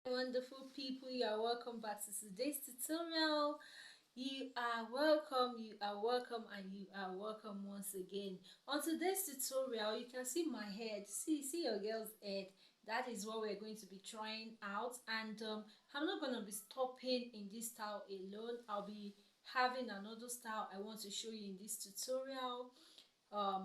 Wonderful people, you are welcome back to today's tutorial. You are welcome, and you are welcome once again. On today's tutorial, you can see my head. See your girl's head. That is what we're going to be trying out. And I'm not going to be stopping in this style alone. I'll be having another style I want to show you in this tutorial.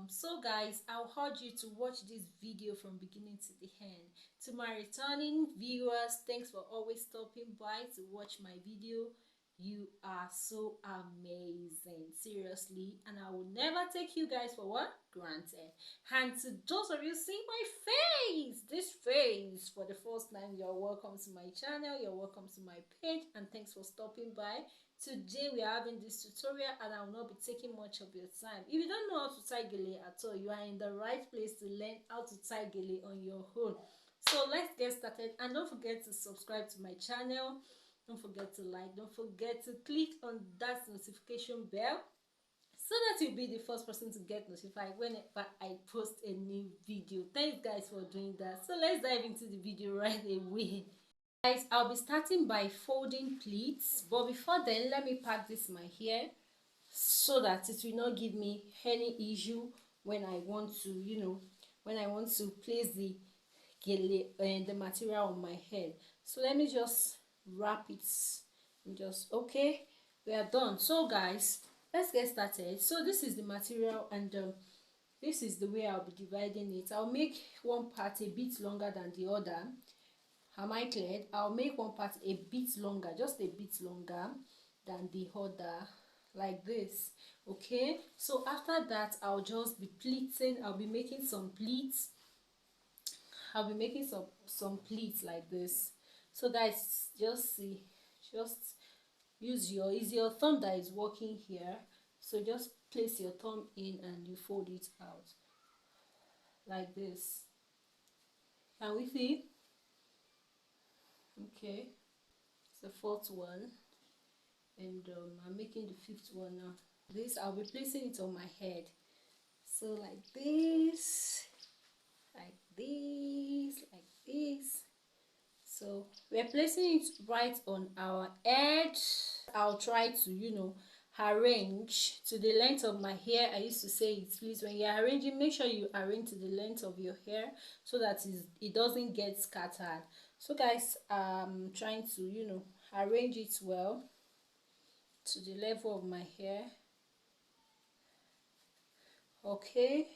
So guys, I'll urge you to watch this video from beginning to the end. To my returning viewers, thanks for always stopping by to watch my video. You are so amazing, seriously, and I will never take you guys for what granted. And to those of you seeing my this face for the first time, you're welcome to my channel, you're welcome to my page, and thanks for stopping by. Today we are having this tutorial and I will not be taking much of your time. If you don't know how to tie gele at all, you are in the right place to learn how to tie gele on your own. So let's get started, and don't forget to subscribe to my channel. Don't forget to like, don't forget to click on that notification bell so that you'll be the first person to get notified whenever I post a new video. Thanks guys for doing that. So let's dive into the video right away. Guys, I'll be starting by folding pleats, but before then let me pack this my hair so that it will not give me any issue when I want to, when I want to place the gele and the material on my head. So let me just wrap it and just okay, we are done. So guys, let's get started. So this is the material, and this is the way I'll be dividing it. I'll make one part a bit longer than the other. Am I cleared? I'll make one part a bit longer, just a bit longer than the other, like this. Okay, so after that I'll just be pleating. I'll be making some pleats. I'll be making some pleats like this. So guys, just see, just use your thumb that is working here. So just place your thumb in and you fold it out like this. Can we see? Okay, it's the fourth one, and I'm making the fifth one now. This I'll be placing it on my head, so like this, like this, like this. So we're placing it right on our head. I'll try to, arrange to the length of my hair. I used to say it, please, when you're arranging, make sure you arrange to the length of your hair so that it doesn't get scattered. So guys, I'm trying to, arrange it well to the level of my hair. Okay,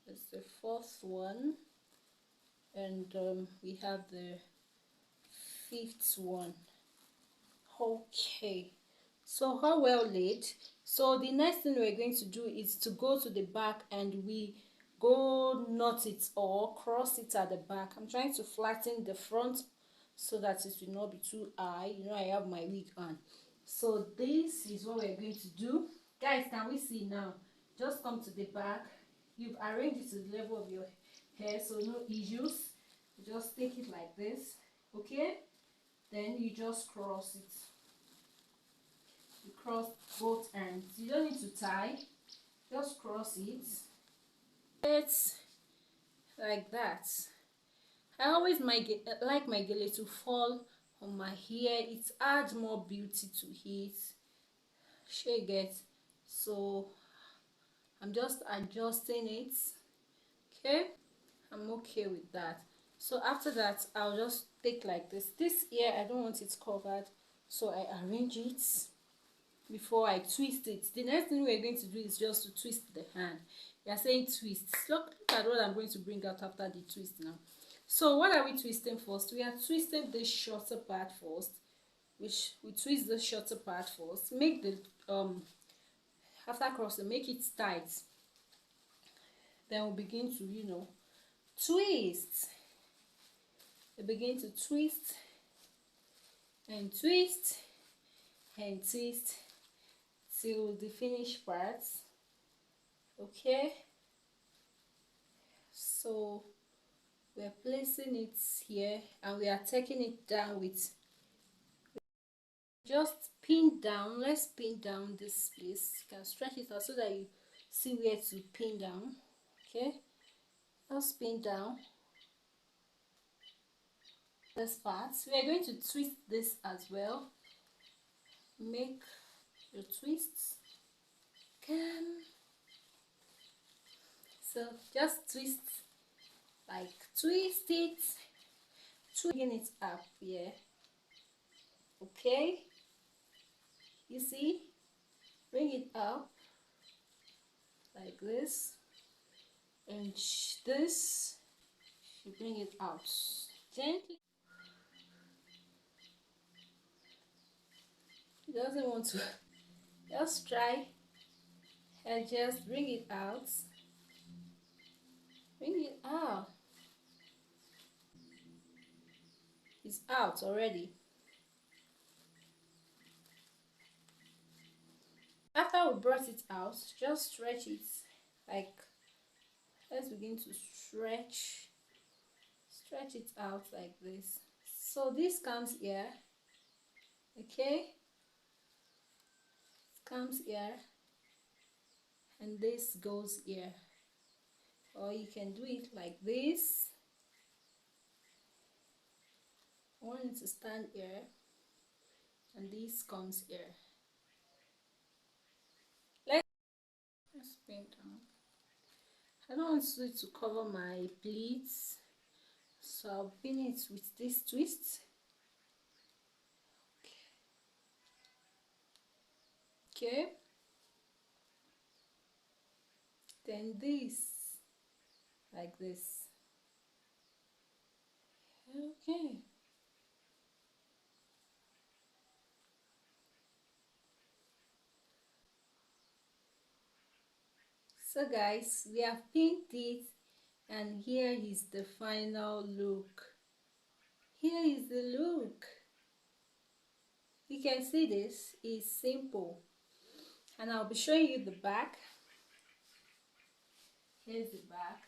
it's the fourth one, and we have the fifth one. Okay, so how well laid. So the next thing we're going to do is to go to the back, and we go knot it or cross it at the back. I'm trying to flatten the front so that it will not be too high. I have my wig on. So this is what we're going to do. Guys, can we see now? Just come to the back. You've arranged it to the level of your hair, so no issues. Just take it like this. Okay, then you just cross it. You cross both ends. You don't need to tie, just cross it. It's like that. I always like my gele to fall on my hair. It adds more beauty to it. She get. So I'm just adjusting it. Okay, I'm okay with that. So after that, I'll just take like this here. I don't want it covered, so I arrange it before I twist it. The next thing we're going to do is just to twist the hand. You are saying twist. Look at what I'm going to bring out after the twist now. So what are we twisting first? We are twisting the shorter part first, which we twist the shorter part first. Make the after crossing, make it tight. Then we'll begin to twist. We begin to twist and twist and twist till the finished part. Okay, so we're placing it here and we are taking it down with just pin down. Let's pin down this place. You can stretch it out so that you see where to pin down. Okay, just pin down. this part. We are going to twist this as well. Make your twists. So just twist, like twist it, bring it up here. Okay, you see, bring it up like this, and this, you bring it out gently. It doesn't want to. Just try and just bring it out. Bring it out. It's out already. After we brought it out, just stretch it. Like, let's begin to stretch it out like this. So this comes here. Okay, it comes here, and this goes here. Or you can do it like this. I want it to stand here, and this comes here. Let's paint on. I don't want it to cover my pleats, so I'll pin it with this twist. Okay, then this, like this. Okay, so guys, we have pinned it, and here is the final look. Here is the look. You can see this is simple, and I'll be showing you the back. Here's the back.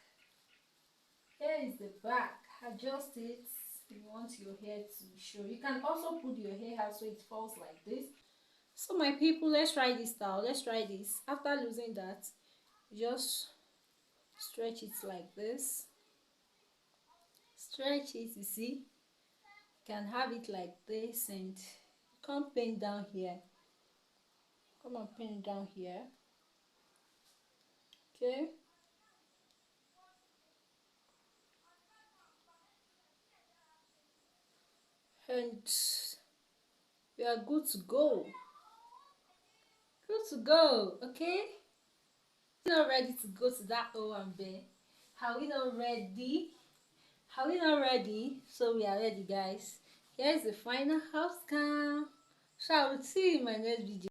Here is the back. Adjust it. You want your hair to show. You can also put your hair out so it falls like this. So my people, let's try this style. Let's try this. After losing that, just stretch it like this. Stretch it, you see. You can have it like this, and come pin down here. Come and pin down here. Okay. And we are good to go. Good to go. Okay. We're not ready to go to that O and B. Are we not ready? Are we not ready? So we are ready, guys. Here's the final house cam. So I will see you in my next video.